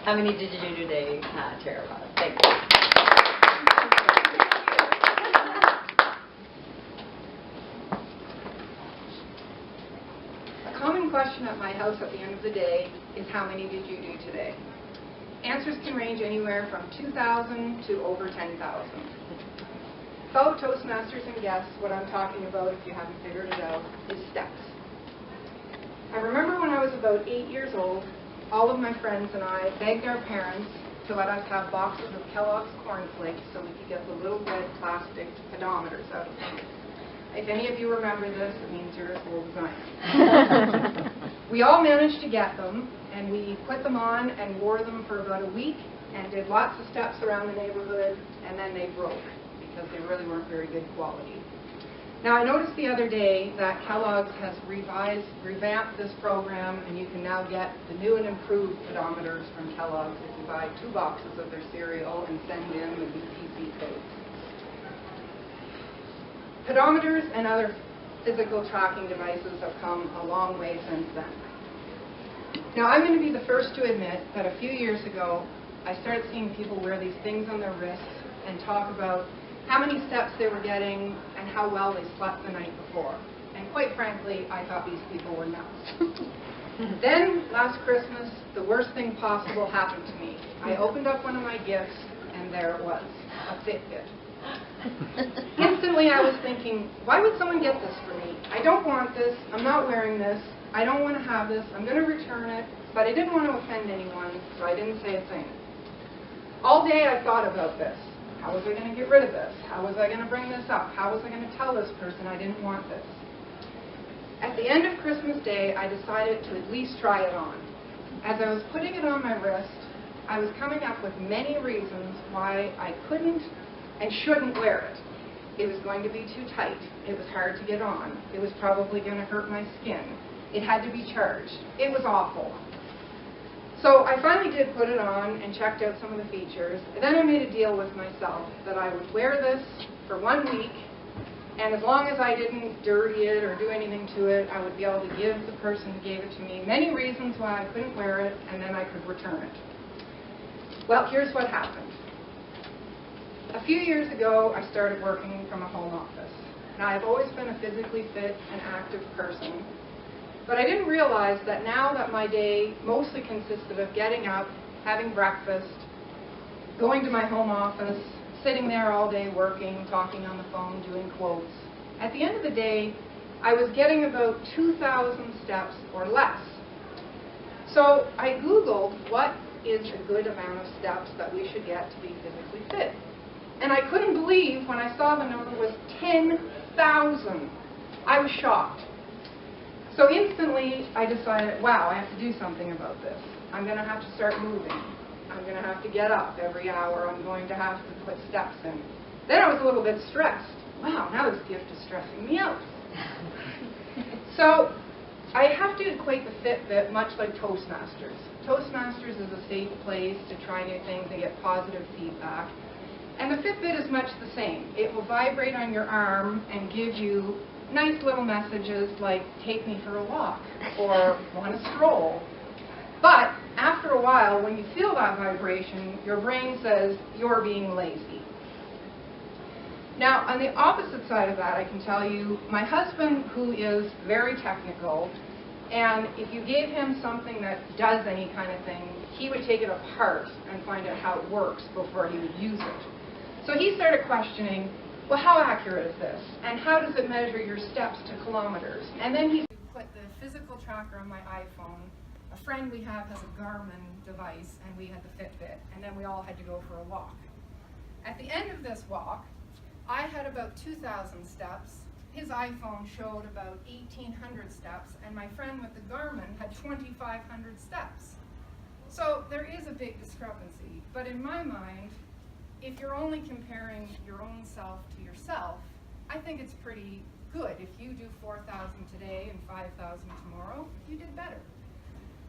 How many did you do today, Tara? Thank you. A common question at my house at the end of the day is, how many did you do today? Answers can range anywhere from 2,000 to over 10,000. Fellow Toastmasters and guests, what I'm talking about, if you haven't figured it out, is steps. I remember when I was about 8 years old, all of my friends and I begged our parents to let us have boxes of Kellogg's Corn Flakes so we could get the little red plastic pedometers out of them. If any of you remember this, it means you're as old as I am. We all managed to get them, and we put them on and wore them for about a week and did lots of steps around the neighborhood, and then they broke because they really weren't very good quality. Now, I noticed the other day that Kellogg's has revamped this program, and you can now get the new and improved pedometers from Kellogg's if you buy 2 boxes of their cereal and send in the UPC codes. Pedometers and other physical tracking devices have come a long way since then. Now, I'm going to be the first to admit that a few years ago, I started seeing people wear these things on their wrists and talk about how many steps they were getting and how well they slept the night before. And quite frankly, I thought these people were nuts. Then, last Christmas, the worst thing possible happened to me. I opened up one of my gifts, and there it was, a Fitbit. Instantly, I was thinking, why would someone get this for me? I don't want this. I'm not wearing this. I don't want to have this. I'm going to return it. But I didn't want to offend anyone, so I didn't say a thing. All day, I thought about this. How was I going to get rid of this? How was I going to bring this up? How was I going to tell this person I didn't want this? At the end of Christmas Day, I decided to at least try it on. As I was putting it on my wrist, I was coming up with many reasons why I couldn't and shouldn't wear it. It was going to be too tight. It was hard to get on. It was probably going to hurt my skin. It had to be charged. It was awful. So I finally did put it on and checked out some of the features. And then I made a deal with myself that I would wear this for 1 week, and as long as I didn't dirty it or do anything to it, I would be able to give the person who gave it to me many reasons why I couldn't wear it, and then I could return it. Well, here's what happened. A few years ago, I started working from a home office. Now, I've always been a physically fit and active person, but I didn't realize that now that my day mostly consisted of getting up, having breakfast, going to my home office, sitting there all day working, talking on the phone, doing quotes. At the end of the day, I was getting about 2,000 steps or less. So I Googled what is a good amount of steps that we should get to be physically fit. And I couldn't believe when I saw the number was 10,000. I was shocked. So instantly I decided, wow, I have to do something about this. I'm going to have to start moving. I'm going to have to get up every hour. I'm going to have to put steps in. Then I was a little bit stressed. Wow, now this gift is stressing me out. So I have to equate the Fitbit much like Toastmasters. Toastmasters is a safe place to try new things and get positive feedback. And the Fitbit is much the same. It will vibrate on your arm and give you nice little messages like, take me for a walk, or want to stroll. But after a while, when you feel that vibration, your brain says, you're being lazy. Now, on the opposite side of that, I can tell you, my husband, who is very technical, and if you gave him something that does any kind of thing, he would take it apart and find out how it works before he would use it. So he started questioning, well, how accurate is this? And how does it measure your steps to kilometers? And then he put the physical tracker on my iPhone. A friend we have has a Garmin device, and we had the Fitbit, and then we all had to go for a walk. At the end of this walk, I had about 2,000 steps. His iPhone showed about 1,800 steps, and my friend with the Garmin had 2,500 steps. So there is a big discrepancy, but in my mind, if you're only comparing your own self to yourself, I think it's pretty good. If you do 4,000 today and 5,000 tomorrow, you did better.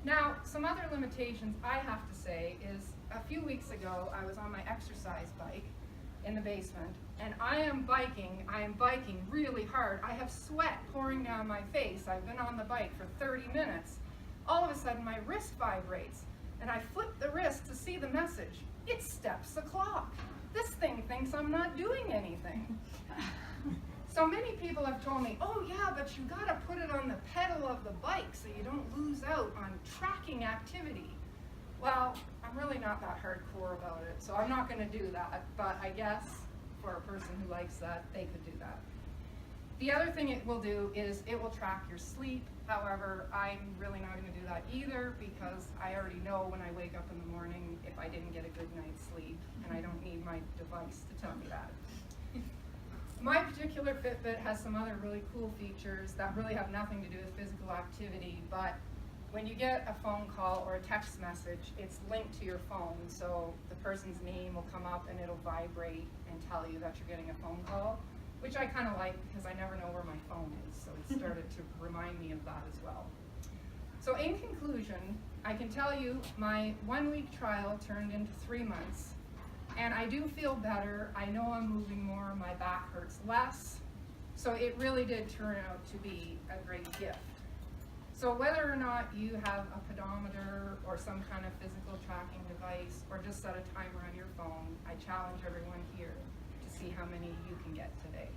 Now, some other limitations I have to say is a few weeks ago, I was on my exercise bike in the basement, and I am biking really hard. I have sweat pouring down my face. I've been on the bike for 30 minutes. All of a sudden, my wrist vibrates. and I flip the wrist to see the message. It steps the clock. This thing thinks I'm not doing anything. So many people have told me, oh yeah, but you gotta put it on the pedal of the bike so you don't lose out on tracking activity. Well, I'm really not that hardcore about it, so I'm not gonna do that, but I guess for a person who likes that, they could do that. The other thing it will do is it will track your sleep. However, I'm really not going to do that either because I already know when I wake up in the morning if I didn't get a good night's sleep, and I don't need my device to tell me that. My particular Fitbit has some other really cool features that really have nothing to do with physical activity, but when you get a phone call or a text message, it's linked to your phone, so the person's name will come up and it'll vibrate and tell you that you're getting a phone call, which I kind of like because I never know where my phone is, so it started to remind me of that as well. So in conclusion, I can tell you my 1-week trial turned into 3 months, and I do feel better. I know I'm moving more, my back hurts less, so it really did turn out to be a great gift. So whether or not you have a pedometer or some kind of physical tracking device or just set a timer on your phone, I challenge everyone here to see how many you can get today.